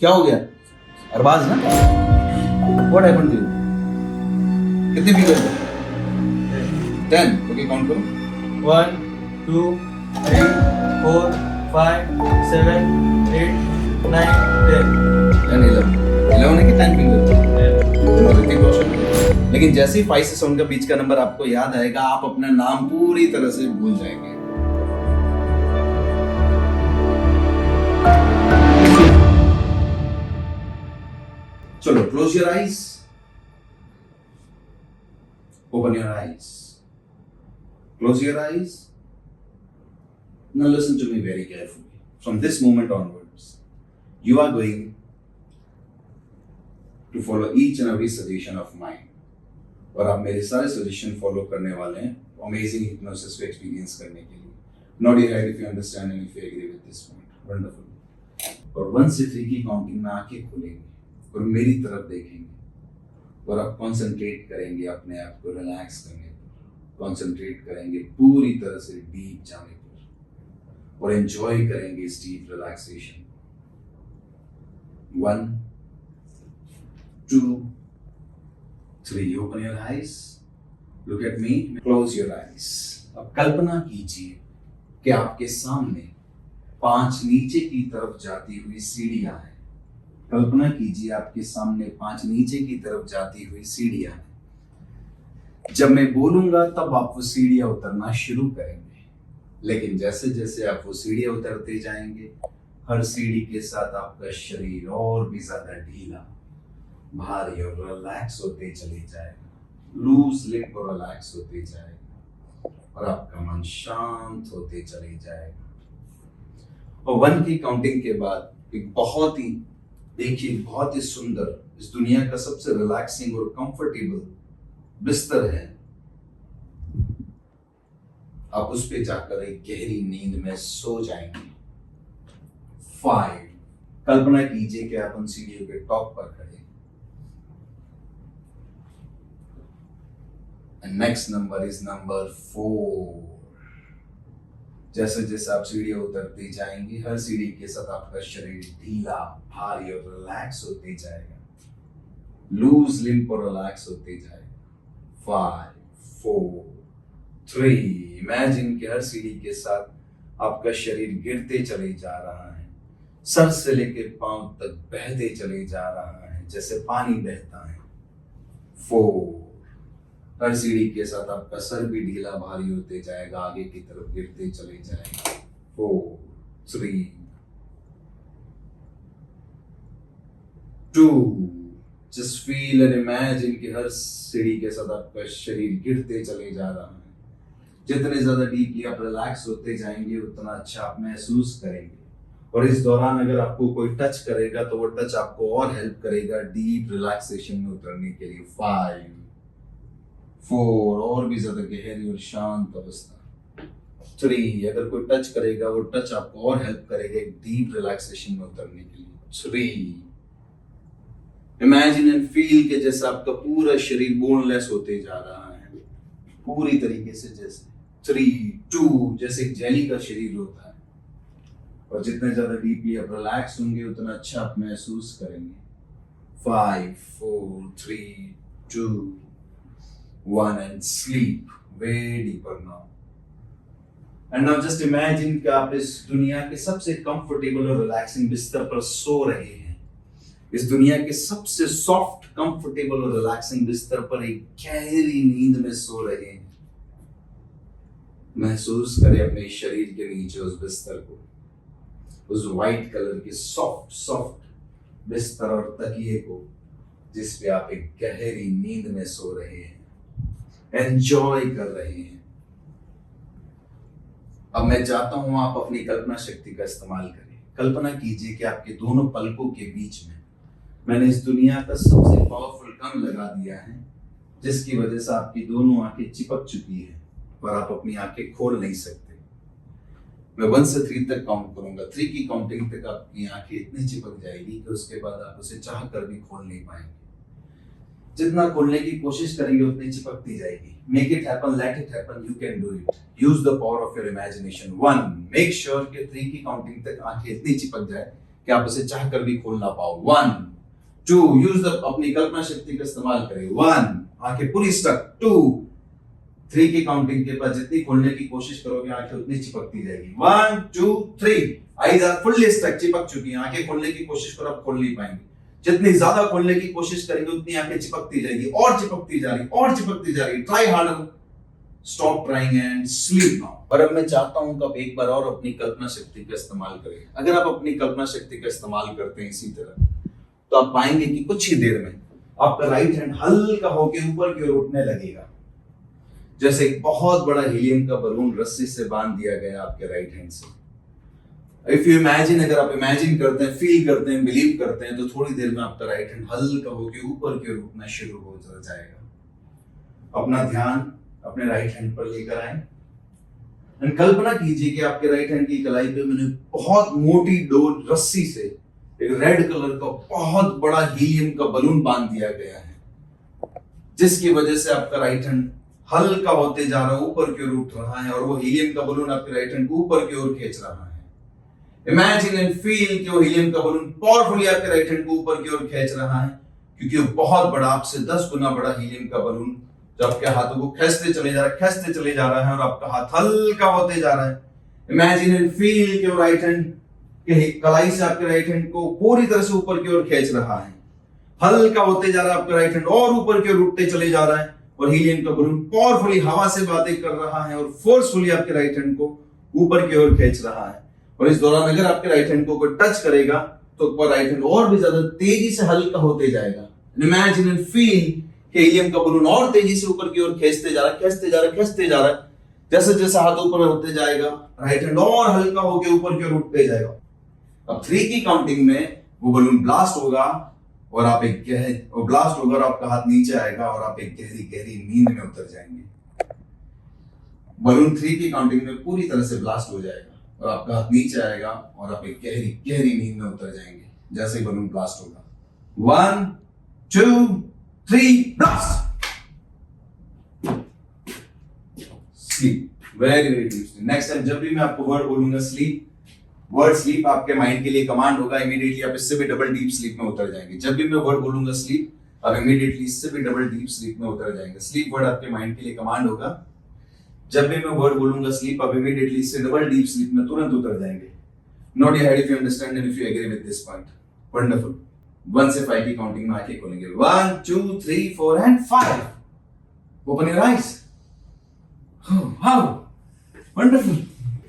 क्या हो गया? अरबाज ना? What happened to you? कितने फिगर थे? 10. ओके, काउंट करो. 1, 2, 3, 4, 5, 7, 8, 9, 10. 10, 11. 11 है कि 10 फिंगर? ऋतिक रोशन. लेकिन जैसे ही 5 से 7 का बीच का नंबर आपको याद आएगा, आप अपना नाम पूरी तरह से भूल जाएंगे. चलो, close your eyes. Open your eyes. Close your eyes. Now listen to me very carefully. From this moment onwards, you are going to follow each and every suggestion of mine. और आप मेरे सारे सजेशन फॉलो करने वाले हैं amazing hypnosis को experience करने के लिए. Nod your head if you understand and if you agree with this point. Wonderful. और 1 से 3 की काउंटिंग में आंखें खोलेंगे और मेरी तरफ देखेंगे और आप कंसंट्रेट करेंगे अपने आप को रिलैक्स करने पर. कंसंट्रेट करेंगे पूरी तरह से डीप जाने पर और एंजॉय करेंगे इस deep relaxation. 1, 2, 3. Open your eyes. Look at me. Close your eyes. अब कल्पना कीजिए कि आपके सामने 5 नीचे की तरफ जाती हुई सीढ़ियां हैं. कल्पना कीजिए आपके सामने 5 नीचे की तरफ जाती हुई सीढ़ियां हैं. जब मैं बोलूंगा तब आप वो सीढ़ियां उतरना शुरू करेंगे. लेकिन जैसे जैसे आप वो सीढ़ियां उतरते जाएंगे, हर सीढ़ी के साथ आपका शरीर और भी ज्यादा ढीला, भारी और रिलैक्स होते चले जाएगा. लूज लिप और रिलैक्स होते जाएगा और आपका मन शांत होते चले जाएगा. और 1 की काउंटिंग के बाद एक बहुत ही सुंदर, इस दुनिया का सबसे रिलैक्सिंग और कंफर्टेबल बिस्तर है. आप उस पे जाकर एक गहरी नींद में सो जाएंगे. 5. कल्पना कीजिए कि आप उन सीढ़ियों के टॉप पर खड़े. And next number is number 4. जैसे जैसे आप सीढ़ियां उतरते जाएंगे, हर सीढ़ी के साथ आपका शरीर ढीला, भारी और रिलैक्स होते जाएगा. लूज लिम्प और रिलैक्स होते जाएगा. 5, 4, 3. इमेजिन कि हर सीढ़ी के साथ आपका शरीर गिरते चले जा रहा है. सर से लेके पांव तक बहते चले जा रहा है जैसे पानी बहता है. 4. हर सीढ़ी के साथ आपका सर भी ढीला भारी होते जाएगा, आगे की तरफ गिरते चले जाएगा. 4, 3, 2. जस्ट फील एंड इमेजिन कि हर सीढ़ी के साथ आपका शरीर गिरते चले जा रहा है. जितने ज्यादा डीपली आप रिलैक्स होते जाएंगे, उतना अच्छा आप महसूस करेंगे. और इस दौरान अगर आपको कोई टच करेगा तो वो टच आपको और हेल्प करेगा डीप रिलैक्सेशन में उतरने के लिए. 5, 4. और भी ज्यादा गहरी और शांत अवस्था. 3. अगर कोई टच करेगा, वो टच आपको और हेल्प करेगा एक डीप रिलैक्सेशन में उतरने के लिए. 3. इमेजिन एंड फील के जैसे आपका पूरा शरीर बोनलेस होते जा रहा है पूरी तरीके से. जैसे 3, 2. जैसे एक जेली का शरीर होता है. और जितने ज्यादा डीपली आप रिलैक्स होंगे, उतना अच्छा आप महसूस करेंगे. 5, 4, 3, 2, 1 and sleep way deeper now. And now just imagine कि आप इस दुनिया के सबसे कंफर्टेबल और रिलैक्सिंग बिस्तर पर सो रहे हैं. इस दुनिया के सबसे सॉफ्ट, कंफर्टेबल और रिलैक्सिंग बिस्तर पर एक गहरी नींद में सो रहे हैं. महसूस करें अपने शरीर के नीचे उस बिस्तर को, उस व्हाइट कलर के सॉफ्ट बिस्तर और तकिए को, जिस पे आप एक गहरी नींद में सो रहे हैं, एंजॉय कर रहे हैं. अब मैं चाहता हूं आप अपनी कल्पना शक्ति का इस्तेमाल करें. कल्पना कीजिए कि आपके दोनों पलकों के बीच में मैंने इस दुनिया का सबसे पावरफुल गन लगा दिया है, जिसकी वजह से आपकी दोनों आंखें चिपक चुकी है और आप अपनी आंखें खोल नहीं सकते. मैं 1 से 3 तक काउंट करूंगा. 3 की काउंटिंग तक आपकी आंखें इतनी चिपक जाएगी कि उसके बाद आप उसे चाह कर भी खोल नहीं पाएंगे. जितना खोलने की कोशिश करेंगे उतनी चिपकती जाएगी. Make it happen, let it happen, you can do it. Use the power of your imagination. 1. Make sure कि 3 की काउंटिंग तक आंखें इतनी चिपक जाए कि आप उसे चाह कर भी खोल ना पाओ। 1 2 यूज द अपनी कल्पना शक्ति का इस्तेमाल करें। 1 आंखें पूरी स्टक। 2 3 की काउंटिंग के बाद जितनी खोलने की कोशिश करोगे आंखें उतनी चिपकती जाएगी। 1 2 3 आईज आर फुल्ली स्टक, चिपक चुकी हैं। आंखें खोलने की कोशिश करो, आप खोल नहीं पाएंगे। जितनी ज्यादा खोलने की कोशिश करेंगे उतनी आंखें चिपकती जाएगी, और चिपकती जा रही, और चिपकती जा रही। Try harder, stop trying and sleep now. और अब मैं चाहता हूं कि आप एक बार और अपनी कल्पना शक्ति का इस्तेमाल करें। अगर आप अपनी कल्पना शक्ति का इस्तेमाल करते हैं इसी तरह, तो आप पाएंगे कि कुछ ही देर में आपका राइट हैंड हल्का होकर ऊपर की ओर उठने लगेगा, जैसे एक बहुत बड़ा हीलियम का बलून रस्सी से बांध दिया गया आपके राइट हैंड से। इफ यू इमेजिन, अगर आप इमेजिन करते हैं, फील करते हैं, बिलीव करते हैं, तो थोड़ी देर में आपका राइट हैंड हल्का होकर ऊपर की ओर उठना शुरू हो जाएगा। अपना ध्यान अपने राइट हैंड पर लेकर आए। कल्पना कीजिए कि आपके राइट हैंड की कलाई पे मैंने बहुत मोटी डोर रस्सी से एक रेड कलर का बहुत बड़ा हीलियम का बलून बांध दिया गया है, जिसकी वजह से आपका राइट हैंड हल्का होते जा रहा है, ऊपर की ओर उठ रहा है, और वो हीलियम का बलून आपके राइट हैंड को ऊपर की ओर खींच रहा है। इमेजिन एंड फील कि वो हीलियम का बलून पावरफुली आपके राइट हैंड को ऊपर की ओर खींच रहा है, क्योंकि वो बहुत बड़ा, आपसे 10 गुना बड़ा हीलियम का बलून जो आपके हाथों को खींचते चले जा रहा है, खींचते चले जा रहा है, और आपका हाथ हल्का होते जा रहा है। इमेजिन एंड फील कि वो राइट हैंड के कलाई से आपके राइट हैंड को पूरी तरह से ऊपर की ओर खींच रहा है, हल्का होते जा रहा है आपका राइट हैंड, और ऊपर की ओर उठते चले जा रहा है, और हीलियम का बलून पावरफुली हवा से बातें कर रहा है और फोर्सफुली आपके राइट हैंड को ऊपर की ओर खींच रहा है। और इस दौरान अगर आपके राइट हैंड को कोई टच करेगा तो आपका राइट हैंड और भी ज्यादा तेजी से हल्का होते जाएगा। इमेजिन एंड फील कि हीलियम का बलून और तेजी से ऊपर की ओर खींचते जा रहा है, खींचते जा रहा है, खींचते जा रहा है। जैसे जैसे हाथ ऊपर होते जाएगा, राइट हैंड और हल्का होकर ऊपर की ओर उठते जाएगा। अब 3 की काउंटिंग में वो बलून ब्लास्ट होगा, और आप एक ब्लास्ट होगा, और आपका हाथ नीचे आएगा, और आप एक गहरी गहरी नींद में उतर जाएंगे। बलून 3 की काउंटिंग में पूरी तरह से ब्लास्ट हो जाएगा, और आपका हाथ नीचे आएगा, और आप एक गहरी गहरी नींद में उतर जाएंगे जैसे ही बलून ब्लास्ट होगा। 1 2 3 blast. Sleep, very very deep. Next time जब भी मैं आपको वर्ड बोलूंगा स्लीप, वर्ड स्लीप आपके माइंड के लिए कमांड होगा, इमीडिएटली आप इससे भी डबल डीप स्लीप में उतर जाएंगे। जब भी मैं वर्ड बोलूंगा स्लीप, आप इमीडिएटली इससे भी डबल डीप स्लीप में उतर जाएंगे। स्लीप वर्ड आपके माइंड के लिए कमांड होगा। जब भी मैं वर्ड बोलूंगा स्लीप, आप इमीडिएटली इससे डबल डीप स्लीप में तुरंत उतर जाएंगे। Nod your head if you understand and if you agree with this point. Wonderful. 1 से 5 की काउंटिंग में आंखें खोलेंगे। 1 2 3 4 and 5। Open your eyes. Wow, wonderful.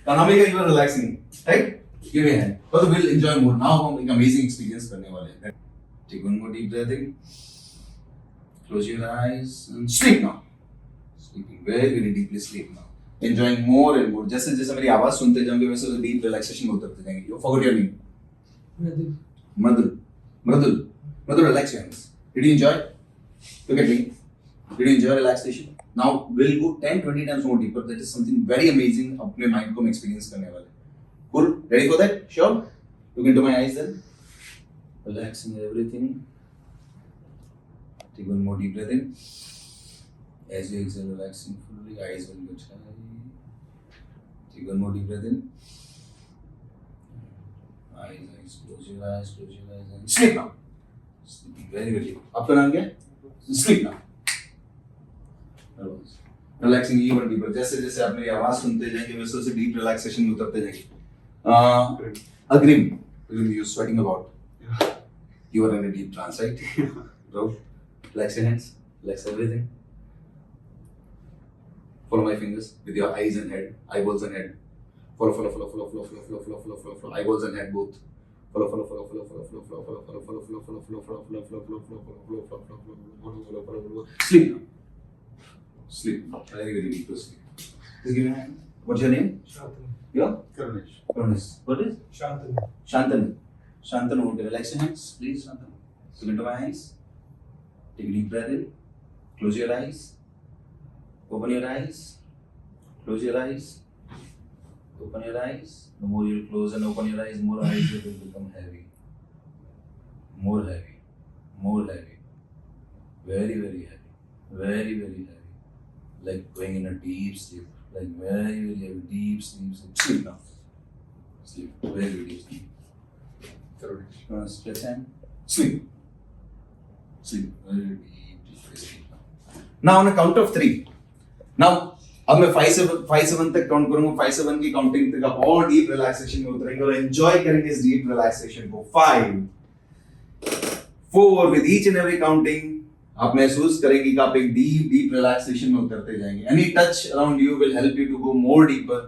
Kanamika, you are relaxing, right? Give me a hand. But we'll enjoy more. Now हम एक amazing experience करने वाले हैं. Take one more deep breath in. Close your eyes and sleep now. Sleeping very very deeply. Sleep now. Enjoying more and more. जैसे जैसे मेरी आवाज सुनते जाओगे वैसे वैसे deep relaxation में उतरते जाएंगे. You forgot your name. Mradul. Mradul, relax your hands. Did you enjoy? Look at me. Did you enjoy relaxation? Now we'll go 10-20 times more deeper. That is something very amazing. अपने mind को हम experience करने वाले. Cool? Ready for that? Sure? Look into my eyes then. Relaxing everything. Take one more deep breath in. As you exhale, relaxing fully. Eyes will get high. Take one more deep breath in. Eyes. Close your eyes. And sleep now. Sleeping very very. आपका नाम क्या है? Sleep now. Relaxing even deeper. जैसे जैसे आप मेरी आवाज सुनते जाएंगे वैसे वैसे डीप रिलैक्सेशन में उतरते जाएंगे। अग्रिम, you sweating about? You are in a deep trance, right? Bro, relax your hands, relax everything. Follow my fingers with your eyes and head, eyeballs and head. Follow, eyeballs and head both. Follow. Sleep now. Sleep. Very very deep to sleep. Just give me a hand. What's your name? Shantanu. Your? Karunesh. What is? Shantanu. Shantanu. Relax your hands, please. Shantanu. Look into my eyes. Take a deep breath in. Close your eyes. Open your eyes. Close your eyes. Open your eyes. The more you close and open your eyes, more eyes will become heavy. More heavy. Very very heavy. Very very heavy. Like going in a deep sleep. Like very very heavy, deep sleep. Sleep now. Sleep. Very very deep sleep. Jonas, let's end. Sleep. Sleep. Very deep sleep. Now on a count of 3. Now अब मैं 5-7 तक count करूंगा. 5-7 की counting तक आप और deep relaxation में उतरेंगे और एंजॉय करेंगे इस डीप रिलैक्सेशन को. 5, 4 with each and every counting आप महसूस करेंगे कि आप एक डीप रिलैक्सेशन में उतरते जाएंगे. Any touch around you will help you to go more deeper.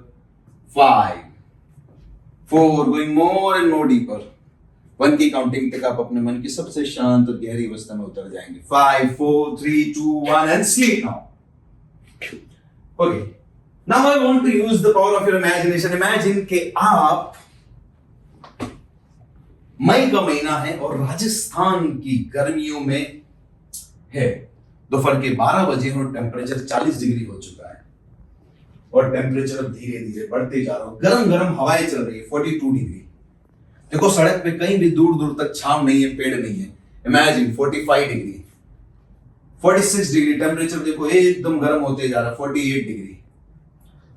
5, 4 going more and more deeper. 1 की काउंटिंग तक आप अपने मन की सबसे शांत और गहरी अवस्था में उतर जाएंगे. 5, 4, 3, 2, 1 and sleep now. Okay. Now I want to use the power of your imagination. Imagine कि आप मई का महीना है और राजस्थान की गर्मियों में है. दोपहर के 12 बजे और टेम्परेचर 40 डिग्री हो चुका है और टेम्परेचर अब धीरे धीरे बढ़ते जा रहा है. गरम गरम हवाएं चल रही है. 42 डिग्री. देखो सड़क पे कहीं भी दूर दूर तक छांव नहीं है, पेड़ नहीं है. Imagine 45 degree, 46 degree. टेम्परेचर देखो एकदम गर्म होते जा रहा है. 48 degree.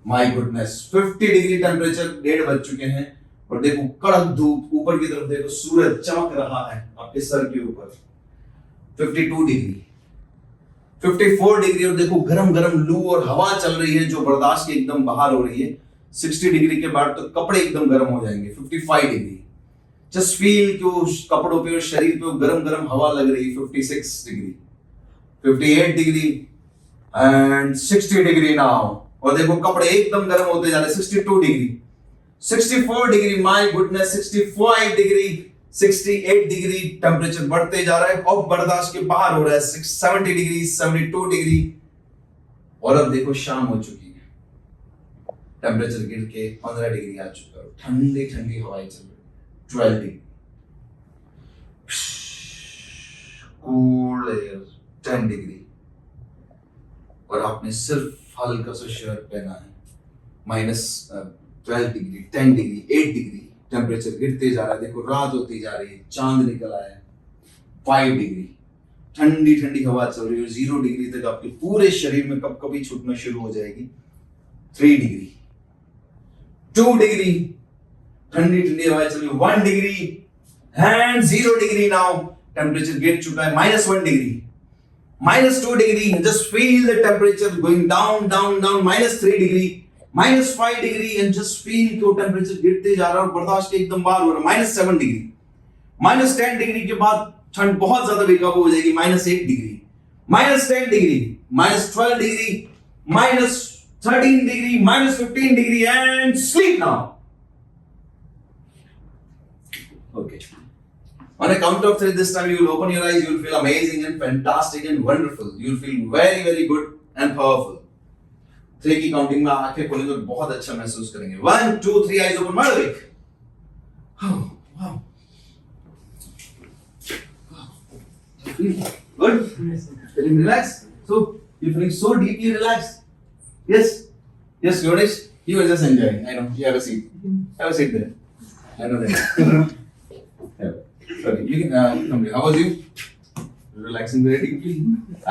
My goodness. 50 degree temperature 1:30 बज चुके हैं और देखो कड़क धूप. ऊपर की तरफ देखो सूरज चमक रहा है आपके सर के ऊपर. 52 डिग्री, 54 डिग्री और देखो गरम गरम लू और हवा चल रही है जो बर्दाश्त के एकदम बाहर हो रही है. 60 डिग्री के बाद तो कपड़े एकदम गर्म हो जाएंगे. 55 डिग्री. जस्ट फील कि वो कपड़ों पे और शरीर पे गरम गरम हवा लग रही है. 56 degree, 58 degree and 60 degree now. और देखो कपड़े एकदम गर्म होते जा रहे हैं. 62 degree, 64 degree. My goodness. 65 degree, 68 degree. Temperature बढ़ते जा रहा है और बर्दाश्त के बाहर हो रहा है. 70 डिग्री, 72 डिग्री. और अब देखो शाम हो चुकी है. टेम्परेचर गिर के 15 डिग्री आ चुका है. ठंडी ठंडी हवाएं चल रही है. 12 डिग्री. Cool air 10 degree. और आपने सिर्फ हल्का सा शर्ट पहना है. -12 डिग्री, 10 डिग्री, 8 डिग्री. टेम्परेचर गिरते जा रहा है. देखो रात होती जा रही है, चांद निकल आया है. 5 डिग्री. ठंडी ठंडी हवा चल रही है. 0 डिग्री तक आपके पूरे शरीर में कपकपी छूटना शुरू हो जाएगी. 3 डिग्री, 2 डिग्री. ठंडी ठंडी हवा चल रही है. 1 degree and 0 degree. Now temperature गिर चुका है. -1 degree, -2 degree. Just feel the temperature going down down down. -3 degree, -5 degree and just feel कि टेम्परेचर गिरते जा रहा है और बर्दाश्त के एकदम बाहर हो रहा है. -7 डिग्री. -10 डिग्री के बाद ठंड बहुत ज्यादा बेकाबू हो जाएगी. -8 degree, -10 degree, -12 degree, -13 degree, -15 degree and sleep now. Okay. On a count of 3, this time you will open your eyes. You will feel amazing and fantastic and wonderful. You will feel very very good and powerful. 3 की counting में आंखें खोलेंगे और बहुत अच्छा महसूस करेंगे. 1, 2, 3 eyes open. Wide awake. Oh, wow. Good. Feeling relaxed. So you're feeling so deeply relaxed. Yes. Yes, Yonesh. You are just enjoying. I know. You have a seat. Have a seat there. I know that. Sorry, you can come here. How was you? Relaxing very deeply.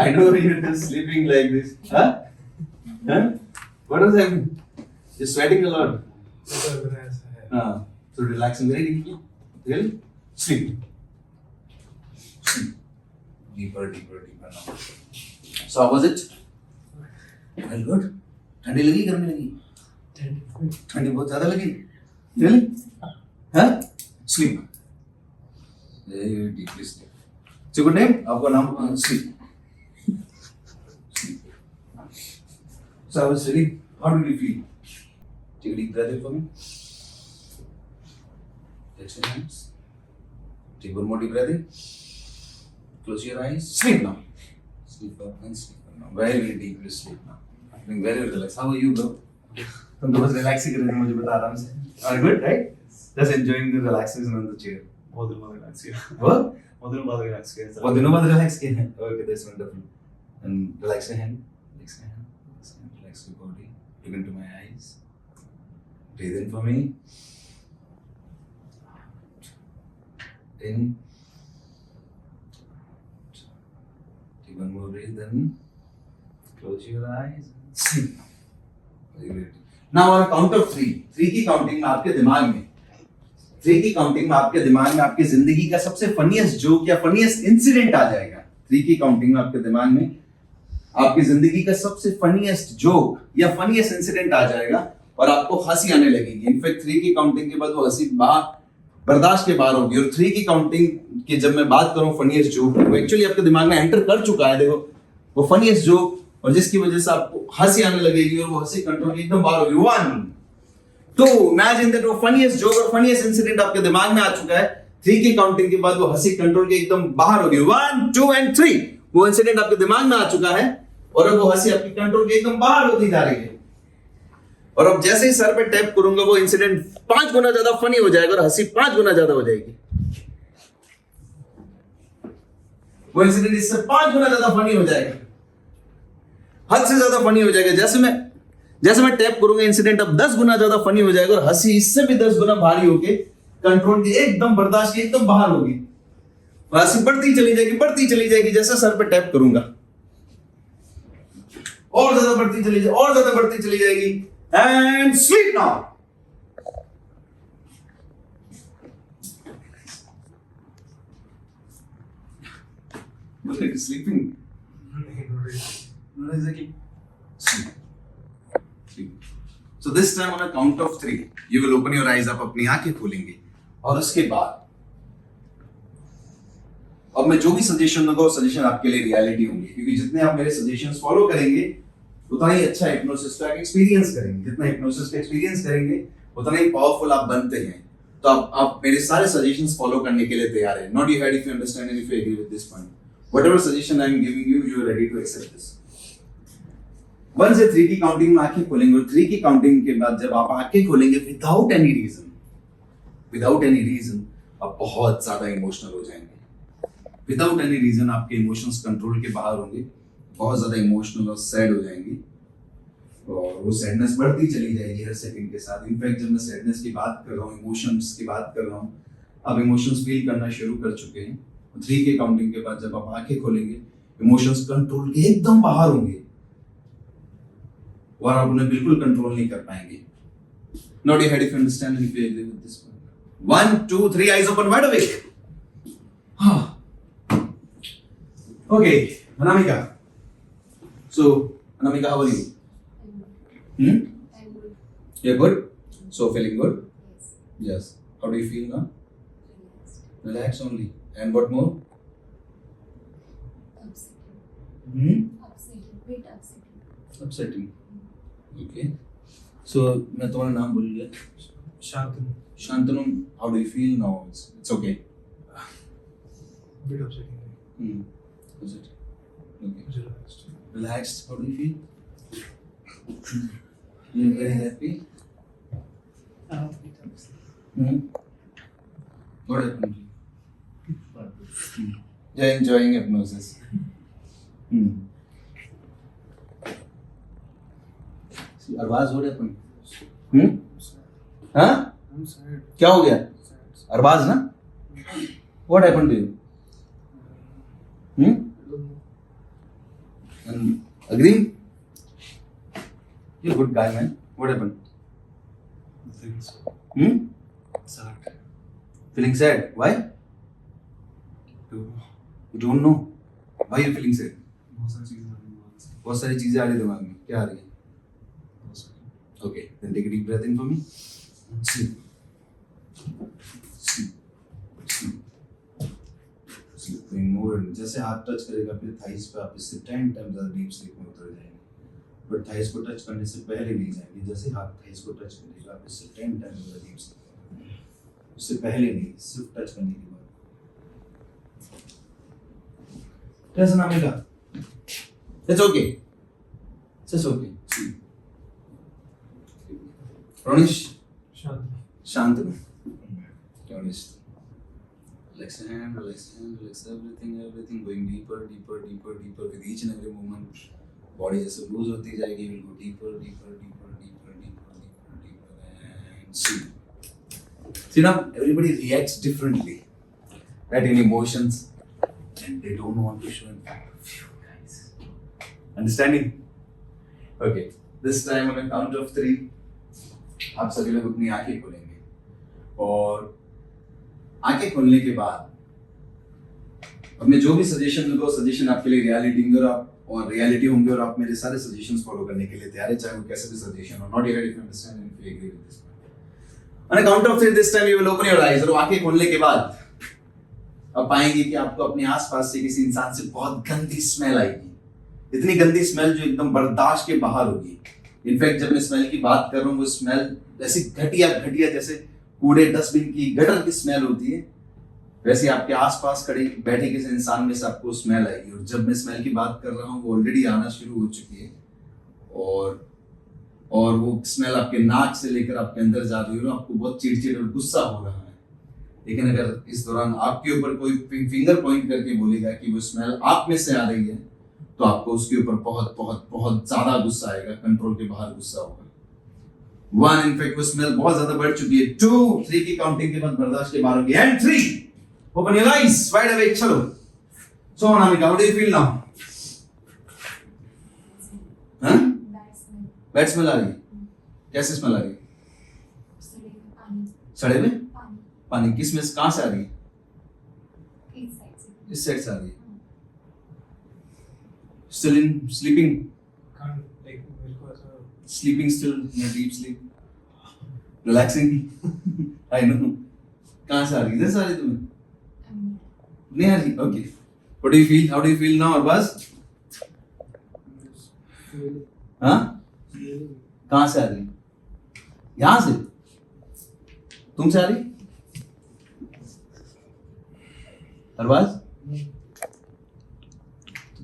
I know you're just sleeping like this. Huh? Huh? What was happening? You're sweating a lot. So relaxing very deeply. Really? Sleep. Sleep. Deeper, deeper, deeper now. So how was it? Well, good. ठंडी लगी, गर्मी लगी? ठंडी बहुत ज़्यादा लगी? Really? Huh? Sleep. Very deeply sleep. So good name? आपका नाम sleep. Sleep. So I was sleeping. How did you feel? Take a deep breath in for me. Touch your hands. Take one more deep breath in. Close your eyes. Sleep now. Sleep up and sleep now. Very very deeply sleep now. Feeling very relaxed. How are you, bro? तुम तो बस relax ही कर रहे थे मुझे बता आराम से. Are good, right? Just enjoying the relaxation on the chair. बहुत दिनों बाद रिलैक्स किया. What? बहुत दिनों बाद रिलैक्स किया. बहुत दिनों बाद relax किए हैं. Okay, that's wonderful. And relax your hand. Relax your hand. Relax your hand. Relax your body. Look into my eyes. Breathe in for me. In. Take one more breath in. Close your eyes. Sleep. Very good. Now on a count of 3. 3 की counting में आपके दिमाग में 3 की counting में आपके दिमाग में आपकी जिंदगी का सबसे फनीएस्ट जोक या फनीएस्ट इंसिडेंट आ जाएगा। 3 की काउंटिंग में आपके दिमाग में आपकी जिंदगी का सबसे फनीएस्ट जोक या फनीएस्ट इंसिडेंट आ जाएगा और आपको हंसी आने लगेगी। इनफैक्ट 3 की काउंटिंग के बाद वो हंसी बर्दाश्त के बाहर होगी। और 3 की काउंटिंग की जब मैं बात करूं फनीएस्ट जोक, वो एक्चुअली आपके दिमाग में एंटर कर चुका है। देखो वो फनीएस्ट जोक, और जिसकी वजह से आपको हंसी आने लगेगी और वो हंसी कंट्रोल की एकदम बाहर होगी। 1 2 इमेजिन दैट वो फनीएस्ट जोक और फनीएस्ट इंसिडेंट आपके दिमाग में आ चुका है। 3 की काउंटिंग के बाद वो हंसी कंट्रोल के एकदम बाहर होगी। 1 2 एंड 3 वो इंसिडेंट आपके दिमाग में आ चुका है और अब वो हंसी आपकी कंट्रोल के एकदम बाहर होती जा रही है। और अब जैसे ही सर पे टैप करूंगा वो इंसिडेंट 5 गुना ज्यादा फनी हो जाएगा और हंसी 5 गुना ज्यादा हो जाएगी। वो इंसिडेंट इससे 5 गुना ज्यादा फनी हो जाएगा, हद से ज्यादा फनी हो जाएगा। जैसे मैं टैप करूंगा इंसिडेंट अब 10 गुना ज्यादा फनी हो जाएगा और हंसी इससे भी 10 गुना भारी होके कंट्रोल के एकदम बर्दाश्त के एकदम बाहर होगी। हंसी बढ़ती चली जाएगी जैसे सर पे टैप करूंगा, और ज्यादा बढ़ती चली जाएगी। And sleep now. Sleeping? Not exactly. Sleep. So this time on a count of 3, you will open your eyes. आप अपनी आंखें खोलेंगे और उसके बाद अब मैं जो भी सजेशन दूंगा वो सजेशन आपके लिए रियलिटी होंगे, क्योंकि जितने आप मेरे सजेशंस फॉलो करेंगे उतना ही अच्छा हिप्नोसिस का एक्सपीरियंस करेंगे। जितना हिप्नोसिस का एक्सपीरियंस करेंगे उतना ही पावरफुल आप बनते हैं। तो आप मेरे सारे सजेशंस फॉलो करने के लिए तैयार हैं। Nod your head if you understand and if you agree with this point, whatever suggestion I am giving you, you are ready to accept this. 1 से 3 की काउंटिंग में आंखें खोलेंगे और 3 की काउंटिंग के बाद जब आप आंखें खोलेंगे विदाउट एनी रीजन आप बहुत ज्यादा इमोशनल हो जाएंगे। विदाउट एनी रीजन आपके इमोशंस कंट्रोल के बाहर होंगे, बहुत ज्यादा इमोशनल और सैड हो जाएंगे और वो सैडनेस बढ़ती चली जाएगी हर सेकंड के साथ। इनफैक्ट जब मैं सैडनेस की बात कर रहा हूँ, इमोशंस की बात कर रहा हूँ, आप इमोशंस फील करना शुरू कर चुके हैं। 3 के काउंटिंग के बाद जब आप आंखें खोलेंगे इमोशंस कंट्रोल के एकदम बाहर होंगे और आप उन्हें बिल्कुल कंट्रोल नहीं कर पाएंगे। Nod your head if you understand and if you agree with this point. 1 2 3 eyes open wide awake. Okay, Anamika. So, Anamika, how are you? I'm good. You're good? So, feeling good? Yes. Yes. How do you feel now? Relaxed. Relax only. And what more? Upsetting. Bit upsetting. Upsetting. Okay. So, मैं तुम्हारा नाम भूल गया। Shantanu. How do you feel now? It's okay. Bit upsetting. Is it? Okay. Relaxed. Relaxed. How do you feel? You're very happy? What happened? You're enjoying hypnosis. See, Arbaaz, what happened? Huh? I'm sad. क्या हो गया? Sad. Arbaaz ना? What happened to you? I don't know. And agreeing? You're a good guy, man. What happened? Nothing. Sad. Feeling sad. Why? Don't know. You don't know. Why are you feeling sad? बहुत सारी चीजें आ रही हैं दिमाग में। बहुत सारी चीजें आ रही दिमाग में। क्या आ रही है? बहुत सारी। Okay. Then take a deep breath in for me. Sleep. Sleeping more. जैसे हाथ टच करेगा अपने थाइस पे, आप इससे 10 टाइम ज्यादा डीप स्लीप में उतर जाएंगे। बट थाइस को टच करने से पहले नहीं जाएंगे। जैसे हाथ थाइस को टच करेगा आप इससे 10 टाइम ज्यादा डीप स्लीप। उससे पहले नहीं, सिर्फ टच करने के बाद। कैसा नाम है? It's okay. It's just okay. Sleep. Ronish. Shantanu. Ronish. Relax hand, relax everything going deeper with each and every movement. Body जैसे lose होती जाएगी, will go deeper and sleep. See now, everybody reacts differently, right, in emotions, and they don't want to show in front of you guys. Understanding? Okay. This time on a count of 3, आप सभी लोग अपनी आंखें खोलेंगे और आंखें खोलने के बाद अब मैं जो भी सजेशन दूंगा सजेशन आपके लिए रियलिटी होंगे और रियलिटी होंगे और आप मेरे सारे सजेशंस फॉलो करने के लिए तैयार है, चाहे वो कैसे भी सजेशन हो। Nod even if you understand and if you agree with this. On count of 3 this time you will open your eyes. और आंखें खोलने के बाद अब पाएंगे कि आपको अपने आसपास से किसी इंसान से बहुत गंदी स्मेल आएगी, इतनी गंदी स्मेल जो एकदम बर्दाश्त के बाहर होगी। इनफैक्ट जब मैं स्मेल की बात कर रहा हूँ वो स्मेल ऐसी घटिया घटिया जैसे कूड़े डस्टबिन की गटर की स्मेल होती है, वैसे आपके आसपास खड़े बैठे किसी इंसान में से आपको स्मेल आएगी। और जब मैं स्मेल की बात कर रहा हूँ वो ऑलरेडी आना शुरू हो चुकी है और वो स्मेल आपके नाक से लेकर आपके अंदर जा रही है और आपको बहुत चिड़चिड़ और गुस्सा हो रहा है। लेकिन अगर इस दौरान आपके ऊपर कोई फिंगर पॉइंट करके बोलेगा कि वो स्मेल आप में से आ रही है तो आपको उसके ऊपर बहुत बहुत बहुत ज्यादा गुस्सा आएगा, कंट्रोल के बाहर गुस्सा होगा। 1, इनफैक्ट वो स्मेल बहुत ज्यादा बढ़ चुकी है। 2, 3 की काउंटिंग के बाद बर्दाश्त के बाहर होगी। And 3, open your eyes wide awake. चलो so Anamika, how do you feel now? हाँ, Bad smell. बैड स्मेल आ रही है। कैसे स्मेल आ रही है? सड़े हुए पानी. सड़े में पानी. पानी किस में कहां से आ रही है? इस साइड से. इस साइड से आ रही है। Still in sleeping, Can't like मेरे को ऐसा sleeping still in deep sleep, relaxing. I know. कहां से आ रही है? इधर से आ रही है तुम्हें? नहीं आ रही। Okay, what do you feel? How do you feel now? और बस हाँ, कहां से आ रही? यहां से? तुमसे आ रही? अरबाज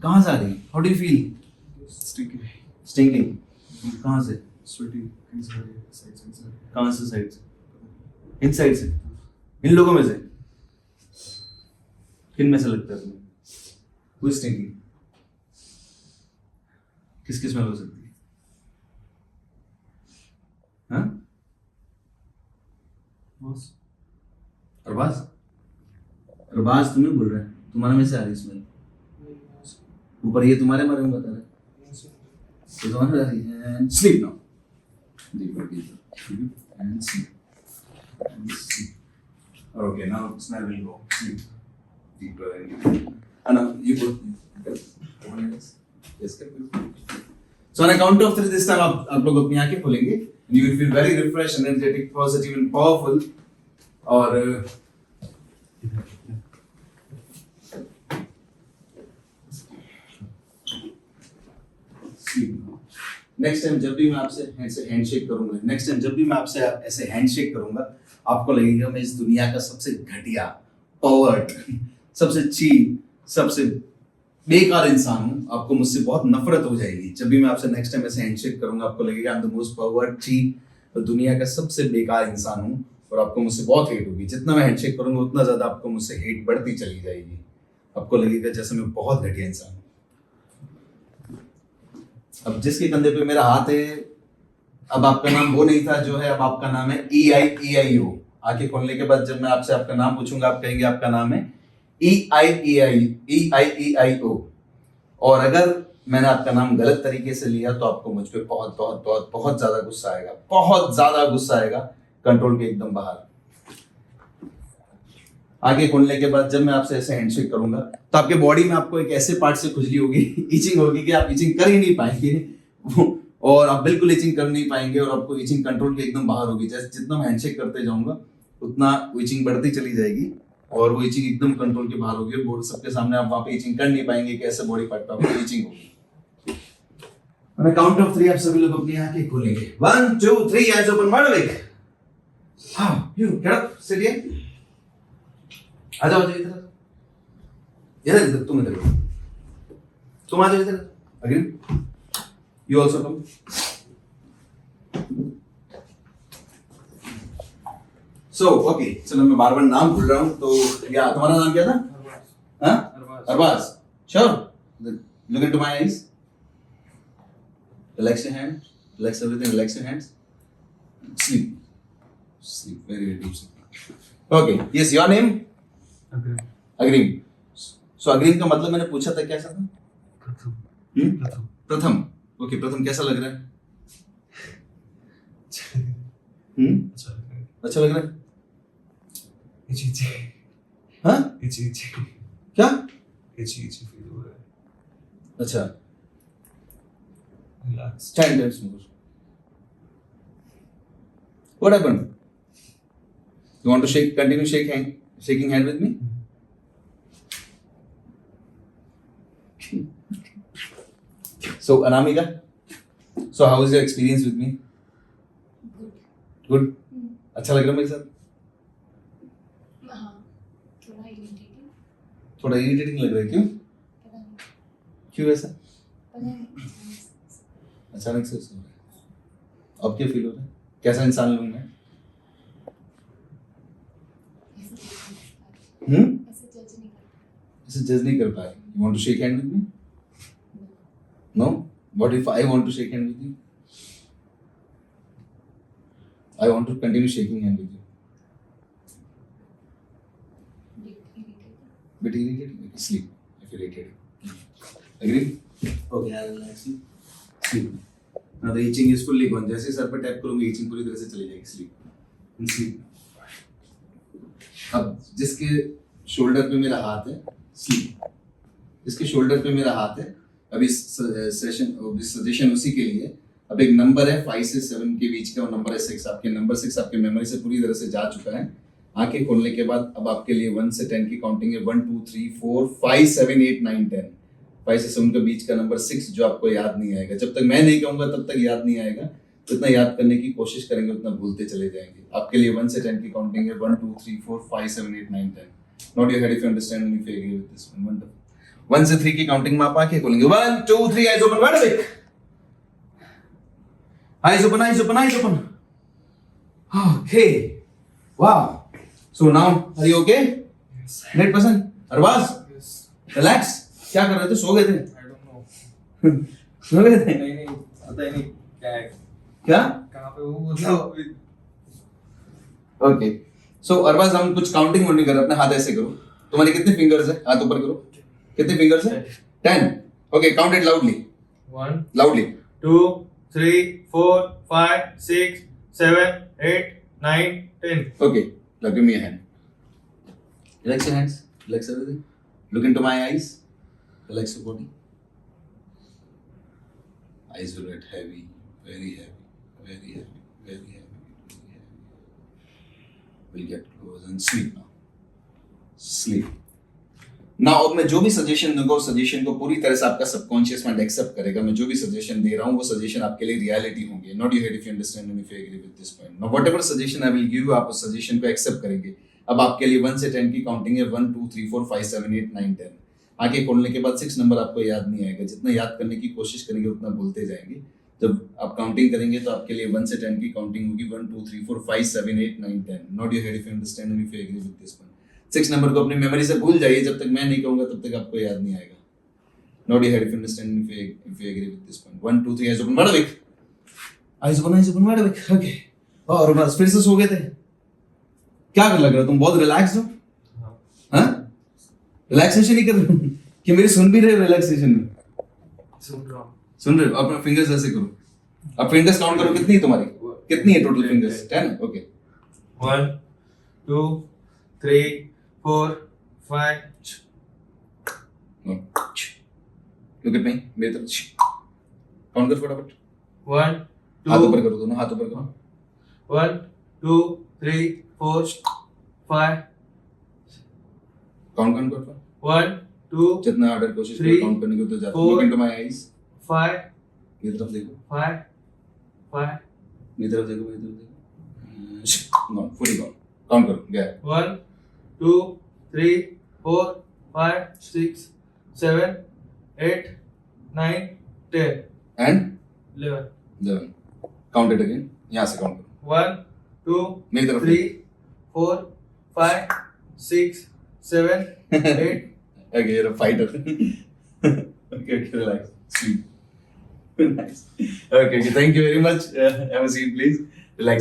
कहां से आ रही? How do you feel? sticky, stinking कहां से? sweaty, inside, side. कहां से? साइड से? इन साइड से? इन लोगों में से? किन में से लगता है तुम्हें? Who is stinking? किसकी स्मेल हो सकती है? हाँ? Boss. अरबाज? अरबाज तुम्हें बोल रहा है, तुम्हारे में से आ रही स्मेल। ऊपर ये तुम्हारे बारे में बता रहा है। तो तुम्हारे आ रही है। And sleep now. Deeper, and sleep. And sleep. Okay, now smell will go. Sleep. Deeper and deeper. And now you go. Open your eyes. Yes, good. So on a count of 3 this time आप लोग अपनी आंखें खोलेंगे and you will feel very refreshed, energetic, positive and powerful. और next time जब भी मैं आपसे हैंडशेक करूंगा, नेक्स्ट टाइम जब भी मैं आपसे ऐसे हैंडशेक करूंगा, आपको लगेगा मैं इस दुनिया का सबसे घटिया, पर्वर्ट, सबसे चीप, सबसे बेकार इंसान हूं। आपको मुझसे बहुत नफरत हो जाएगी। जब भी मैं आपसे नेक्स्ट टाइम ऐसे हैंडशेक करूंगा, आपको लगेगा I am the most pervert, cheap और दुनिया का सबसे बेकार इंसान हूं और आपको मुझसे बहुत हेट होगी। जितना मैं हैंडशेक करूंगा उतना ज्यादा आपको मुझसे हेट बढ़ती चली जाएगी। आपको लगेगा जैसे मैं बहुत घटिया इंसान हूं। अब जिसके कंधे पे मेरा हाथ है, अब आपका नाम वो नहीं था जो है, अब आपका नाम है EIEIO। आंखें खोलने के बाद जब मैं आपसे आपका नाम पूछूंगा, आप कहेंगे आपका नाम है EIEIO। और अगर मैंने आपका नाम गलत तरीके से लिया तो आपको मुझ पे बहुत बहुत बहुत बहुत ज्यादा गुस्सा आएगा, बहुत ज्यादा गुस्सा आएगा, कंट्रोल के एकदम बाहर। आगे खोलने के बाद जब मैं आपसे ऐसे हैंडशेक करूंगा तो आपके बॉडी में आपको एक ऐसे पार्ट से खुजली होगी, इचिंग होगी कि आप इचिंग कर ही नहीं पाएंगे और आप बिल्कुल इचिंग कर नहीं पाएंगे और आपको इचिंग कंट्रोल के एकदम बाहर होगी। जैसे जितना मैं हैंडशेक करते जाऊंगा उतना इचिंग बढ़ती चली जाएगी और वो इचिंग एकदम कंट्रोल के बाहर होगी और सबके सामने आप वहां पे इचिंग कर नहीं पाएंगे कि ऐसे बॉडी पार्ट पे आपको इचिंग होगी। On a count of 3 आप सभी लोग अपनी आंखें खोलेंगे। 1, 2, 3 eyes open, wide awake. You get up, sit here. आ जाओ इधर, इधर तुम इधर, तुम आ जाओ इधर। अग्रिम, you also come. So okay, चलो मैं बार बार नाम भूल रहा हूँ। तो या तुम्हारा नाम क्या था? हाँ? Arbaaz. Sure. Look into my eyes. Relax your hand. Relax everything. Relax your hands. Sleep. Sleep. Very, very deep sleep. Okay. Yes, your name? Agreed. अग्रिम। सो अग्रिम का मतलब मैंने पूछा था कैसा था? प्रथम. प्रथम। ओके, प्रथम कैसा लग रहा है? अच्छा लग रहा है. अच्छा लग रहा है? Itchy, itchy. हाँ Itchy, itchy. क्या Itchy, itchy feel हो रहा है. अच्छा Relax. 10 times more. What happened? You want to continue shaking hand with me? So Anamika, so how is your experience with me? Good Good. अच्छा लग रहा है मेरे साथ? हाँ थोड़ा इरिटेटिंग थोड़ा इरिटेटिंग लग रहा है, क्यों? पता नहीं क्यों ऐसा? पता नहीं अचानक से ऐसा हो रहा है। अब क्या फील हो रहा है? कैसा इंसान हूँ मैं? ऐसे जज नहीं करता ऐसे जज नहीं कर पा रहे। You want to shake hand with me? No? What if I want to shake hand with you? I want to continue shaking hand with you. Bit irritating. Okay, sleep. If you're irritated. Agree? Okay, I'll relax you. Sleep. Now the itching is fully gone. जैसे sir पे tap करूँगी itching पूरी तरह से चली जाएगी. Sleep. And sleep. अब जिसके शोल्डर पे मेरा हाथ है, sleep. जिसके शोल्डर पे मेरा हाथ है, अभी सजेशन उसी के लिए. अब एक नंबर है 5 से 7 के बीच का और नंबर है 6. आपके नंबर 6 आपके मेमोरी से पूरी तरह से जा चुका है. आंखें खोलने के बाद अब आपके लिए 1 से 10 की काउंटिंग है. 1 2 3 4 5 7 8 9 10. 5 से 7 के बीच का नंबर 6 जो आपको याद नहीं आएगा. जब तक मैं नहीं कहूंगा तब तक याद नहीं आएगा. जितना याद करने की कोशिश करेंगे उतना भूलते चले जाएंगे. आपके लिए 1 से 10 की काउंटिंग है. 1 2 3 4 5 7 8 9 10. Nod your head if you understand and if you agree with this one. Wonderful. 1 से 3 की काउंटिंग में आप आंखें खोलेंगे. 1 2 3 eyes open wide awake. Eyes open, eyes open, eyes open. Okay. Wow. So now, are you okay? Yes. 100%. Arvaz, Yes. relax. क्या कर रहे थे? सो गए थे? I don't know. सो गए थे? नहीं पता ही नहीं क्या है. क्या? कहाँ पे वो मतलब Okay. So अरबाज हम कुछ काउंटिंग नहीं कर रहे. अपने हाथ ऐसे करो. तुम्हारे कितने फिंगर्स है? हाथ ऊपर करो. कितने फिंगर्स है? 10. Okay, count it loudly. 1 Loudly. 2 3 4 5 6 7 8 9 10. Okay. Now give me a hand. Relax your hands. Relax everything. Look into my eyes. Relax your body. Eyes will get heavy, very heavy, very heavy, very heavy, very heavy. We'll get close and sleep now. Sleep. Now अब मैं जो भी suggestion दूंगा उस suggestion को पूरी तरह से आपका सबकॉन्शियस माइंड एक्सेप्ट करेगा. मैं जो भी सजेशन दे रहा हूँ वो सजेशन आपके लिए रियलिटी होंगे. Nod your head if you understand and if you agree with this point. Now whatever suggestion I will give you आप उस सजेशन को एक्सेप्ट करेंगे. अब आपके लिए 1 से 10 की काउंटिंग है. 1 2 3 4 5 7 8 9 10. आंखें खोलने के बाद 6 नंबर आपको याद नहीं आएगा. जितना याद करने की कोशिश करेंगे उतना भूलते जाएंगे. जब आप काउंटिंग करेंगे तो आपके लिए 1 से 10 की काउंटिंग होगी. 1 2 3 4 5 7 8 9 10. Nod your head if you understand and if you agree with this point. 6 number को अपनी मेमोरी से भूल जाइए. जब तक मैं नहीं कहूंगा तब तक आपको याद नहीं आएगा. Nod your head if you understand and if you agree with this point. 1 2 3 eyes open wide awake. Eyes open wide awake. Okay. और बस फिर से सो गए थे. क्या कर लग रहा है? तुम बहुत रिलैक्स हो? हाँ? रिलैक्सेशन ही कर रहे हो? कि मेरी सुन भी रहे हो रिलैक्सेशन में? सुन रहा हूँ. सुन रहे हो? अपना फिंगर्स ऐसे करो. अब फिंगर्स काउंट करो. कितनी है तुम्हारी? कितनी है total fingers? 10. Okay. 1 2 3 4 5. No. Look at me. मेरी तरफ. काउंट कर फटाफट. 1 हाथ 2 ऊपर करो. दोनों हाथ ऊपर करो. 1 2 3 4 5. काउंट कर. 1 2 जितना ऑर्डर कोशिश करो 3, काउंट करने की तो जाता. 4, लुक इनटू माय आईज. 5 मेरी तरफ देखो. 5 5. मेरी तरफ देखो. मेरी तरफ देखो. नो फुली काउंट करो. गया. 1 2 3 4 5 6 7 8 9 10 एंड 11. 11. Count it again. यहाँ से काउंट करो. 1 2 मेरी तरफ 3 4 5 6 7 8. Okay, you're a fighter. Okay, relax. Sleep. Nice. Okay, thank you very much. Have a seat, please. Relax.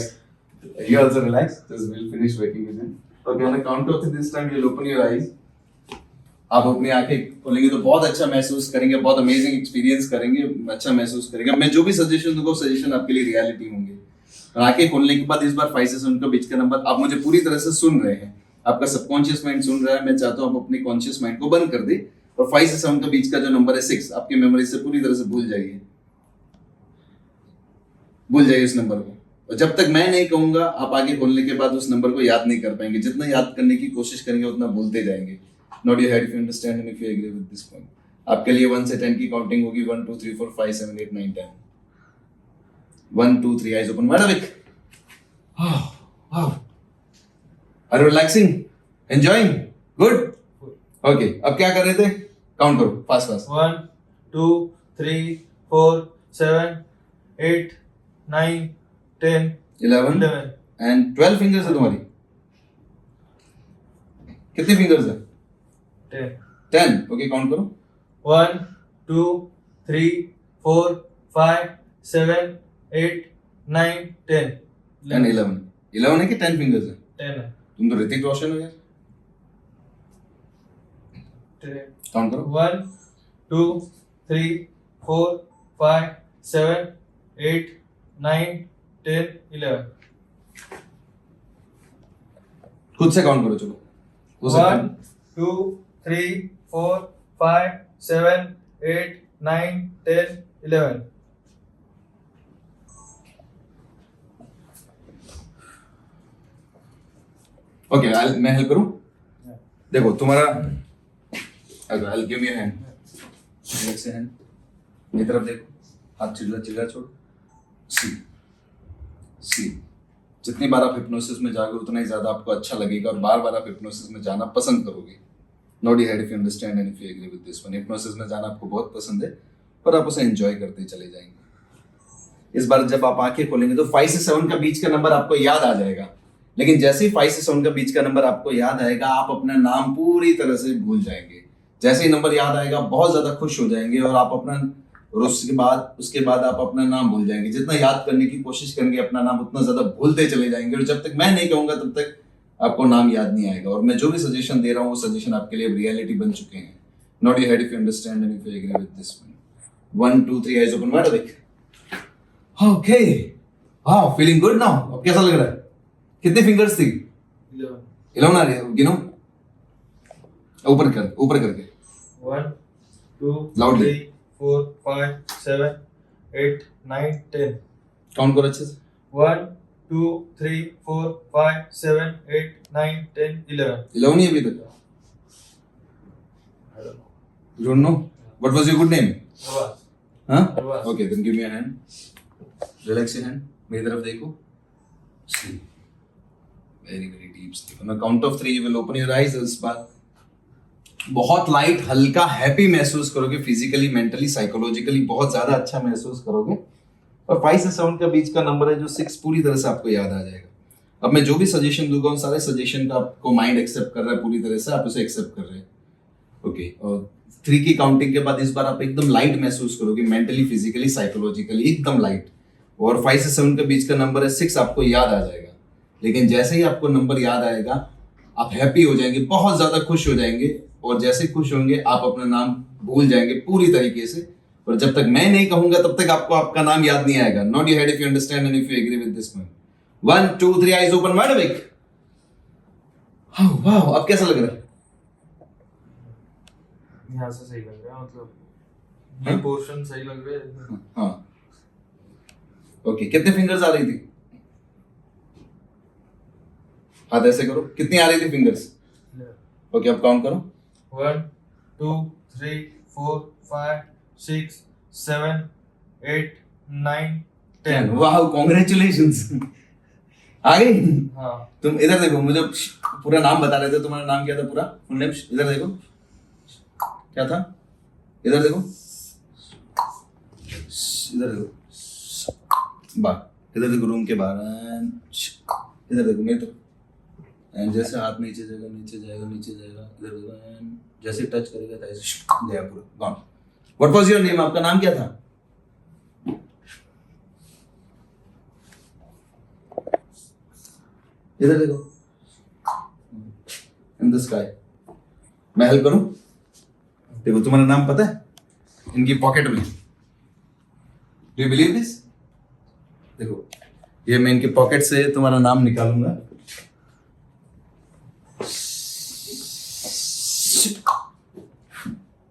You also relax. Just we'll finish working with him. Okay, on the count of 3 this time you'll open your eyes. आप अपनी आंखें खोलेंगे तो बहुत अच्छा महसूस करेंगे. बहुत अमेजिंग एक्सपीरियंस करेंगे. अच्छा महसूस करेंगे. मैं जो भी सजेशन दूंगा सजेशन आपके लिए रियलिटी होंगे. आंखें खोलने के बाद इस बार 5 से 7 का बीच का नंबर आप मुझे पूरी तरह से सुन रहे हैं. आपका सबकॉन्शियस माइंड सुन रहा है, मैं चाहता हूँ आप अपने कॉन्शियस माइंड को बंद कर दे और 5 से 7 के बीच का जो नंबर है 6 आपकी मेमोरी से पूरी तरह से भूल जाइए उस नंबर को। और जब तक मैं नहीं कहूंगा आप आगे बोलने के बाद उस नंबर को याद नहीं कर पाएंगे। जितना याद करने की कोशिश करेंगे उतना भूलते जाएंगे। Nod your head if you understand and if you agree with this point. आपके लिए 1 से 10 की काउंटिंग होगी 1 2 3 4 5 7 8 9 10। 1 2 3 eyes open wide awake. Wow. Are you relaxing? Enjoying? Good? Okay. अब क्या कर रहे थे? काउंट करो फास्ट फास्ट। 1 2 3 4 7 8 9 10 11 एंड 12 फिंगर्स है तुम्हारी। कितनी फिंगर्स है? 10 10। ओके काउंट करो। 1 2 3 4 5 7 8 9 10 एंड 11। 11 है कि 10 फिंगर्स है? 10 है। तुम तो ऋतिक रोशन हो यार। काउंट करो। 1 2 3 4 5 7 8 9 10 11। खुद से काउंट करो चलो। हो सकता है। 1 2 3 4 5 7 8 9 10 11। ओके मैं हेल्प करूं? देखो तुम्हारा अगर I'll give you a hand. एक से हैंड मेरी तरफ देखो, हाथ चिल्ला छोड़। सी जितनी बार आप हिप्नोसिस में जाओगे उतना ही ज्यादा आपको अच्छा लगेगा और बार बार आप हिप्नोसिस में जाना पसंद करोगे। Nod your head if you understand and if you agree with this one. Hypnosis में जाना आपको बहुत पसंद है और आप उसे एंजॉय करते चले जाएंगे। इस बार जब आप आंखें खोलेंगे तो 5 से 7 का बीच का नंबर आपको याद आ जाएगा। लेकिन जैसे ही 5 से 7 का बीच का नंबर आपको याद आएगा आप अपना नाम पूरी तरह से भूल जाएंगे। जैसे ही नंबर याद आएगा बहुत ज्यादा खुश हो जाएंगे और आप अपना और उसके बाद आप अपना नाम भूल जाएंगे। जितना याद करने की कोशिश करेंगे अपना नाम उतना ज्यादा भूलते चले जाएंगे और जब तक मैं नहीं कहूंगा तब तक आपको नाम याद नहीं आएगा। और मैं जो भी सजेशन दे रहा हूँ वो सजेशन आपके लिए रियलिटी बन चुके हैं। Nod your head if you understand and if you agree with this one. 1 2 3 eyes open wide awake. Okay wow feeling good now. अब कैसा लग रहा है? कितनी फिंगर्स थी? 11 आ रही है। गिनो ऊपर करके 1 2 Loudly. 3 4 5 7 8 9 10। काउंट करो अच्छे से। 1 2 3 4 5 7 8 9 10 11। 11 ही अभी तक। You don't know? What was your good name? Arvaz. Huh? Arvaz. Okay, then give me a hand. Relax your hand. मेरी तरफ देखो। Sleep. Very very deep sleep. On the count of 3 you will open your eyes और इस बार बहुत light हल्का happy महसूस करोगे। Physically mentally psychologically बहुत ज्यादा अच्छा महसूस करोगे। और 5 से 7 का बीच का नंबर है जो 6 पूरी तरह से आपको याद आ जाएगा। अब मैं जो भी सजेशन दूंगा उन सारे सजेशन का आपको माइंड एक्सेप्ट कर रहा है पूरी तरह से। आप उसे एक्सेप्ट कर रहे हैं। ओके और 3 की काउंटिंग के बाद इस बार आप एकदम लाइट महसूस करोगे। मेंटली फिजिकली साइकोलॉजिकली एकदम लाइट। और 5 से 7 के बीच का नंबर है 6 आपको याद आ जाएगा। लेकिन जैसे ही आपको नंबर याद आएगा आप हैप्पी हो जाएंगे, बहुत ज्यादा खुश हो जाएंगे। और जैसे खुश होंगे आप अपना नाम भूल जाएंगे पूरी तरीके से। और जब तक मैं नहीं कहूंगा तब तक आपको आपका नाम याद नहीं आएगा। Nod your head if you understand and if you agree with this one. 1 2 3 eyes open wide awake. वाह अब कैसा लग रहा है? यहाँ से सही लग रहा है, मतलब ये पोर्शन सही लग रहा है। हाँ ओके कितने फिंगर्स आ रही थी? हाथ ऐसे करो। कितनी आ रही थी फिंगर्स? ओके अब काउंट करो। 1 2 3 4 5 6 7 8 9 10। वाह कांग्रेचुलेशंस आ गई। हाँ तुम इधर देखो, मुझे पूरा नाम बता रहे थे। तुम्हारा नाम क्या था पूरा? फुल नेम इधर देखो क्या था। इधर देखो बाहर। इधर देखो रूम के बाहर। इधर देखो मेरी तरफ। एंड जैसे हाथ नीचे जाएगा इधर देखो। एंड जैसे टच करेगा तो ऐसे गया पूरा gone. What was your name? आपका नाम क्या था? इधर देखो इन द स्काई। मैं हेल्प करूं? देखो तुम्हारा नाम पता है इनकी पॉकेट में। Do you believe this? देखो ये मैं इनके पॉकेट से तुम्हारा नाम निकालूंगा।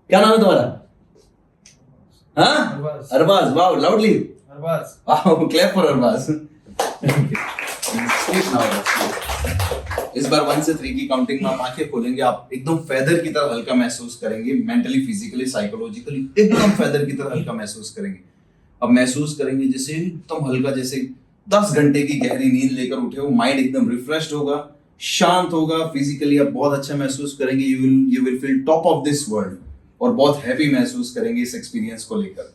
क्या नाम है तुम्हारा? हाँ, Arbaz. Arbaz. Wow, loudly. Arbaz. Wow, clap for Arbaz. इस बार 1 से 3 की काउंटिंग में आप आंखें खोलेंगे, आप एकदम फेदर की तरह हल्का महसूस करेंगे, मेंटली, फिजिकली, साइकोलॉजिकली एकदम फेदर की तरह हल्का महसूस करेंगे। अब महसूस करेंगे जैसे एकदम हल्का, जैसे 10 घंटे की गहरी नींद लेकर उठे हो, माइंड एकदम रिफ्रेश्ड होगा, शांत होगा, फिजिकली आप बहुत अच्छा महसूस करेंगे, you will feel top of this world और बहुत हैप्पी महसूस करेंगे इस एक्सपीरियंस को लेकर।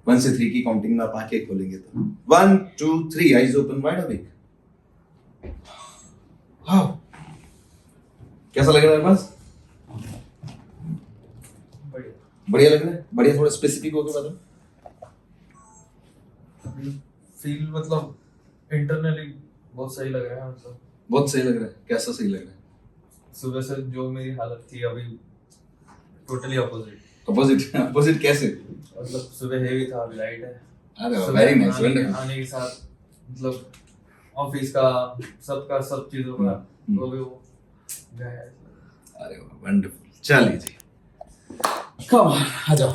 1 से 3 की काउंटिंग में आप आंखें खोलेंगे तो 1 2 3 आईज ओपन वाइड अवेक। हाँ, कैसा लग रहा है बस? बढ़िया। बढ़िया लग रहा है? बढ़िया, थोड़ा स्पेसिफिक होकर बताओ। फील मतलब इंटरनली बहुत सही लग रहा है, मतलब बहुत सही लग रहा है। कैसा सही लग रहा है? सुबह से जो मेरी हालत थी अभी टोटली अपोजिट। अपोजिट? अपोजिट कैसे? मतलब सुबह हेवी था, अभी लाइट है। अरे वाह, सुबह वेरी नाइस, आने वंडरफुल। आने के साथ मतलब ऑफिस का सब चीजों का वो भी वो गया है। अरे वाह, वंडरफुल। चलिए जी, कम आ जाओ।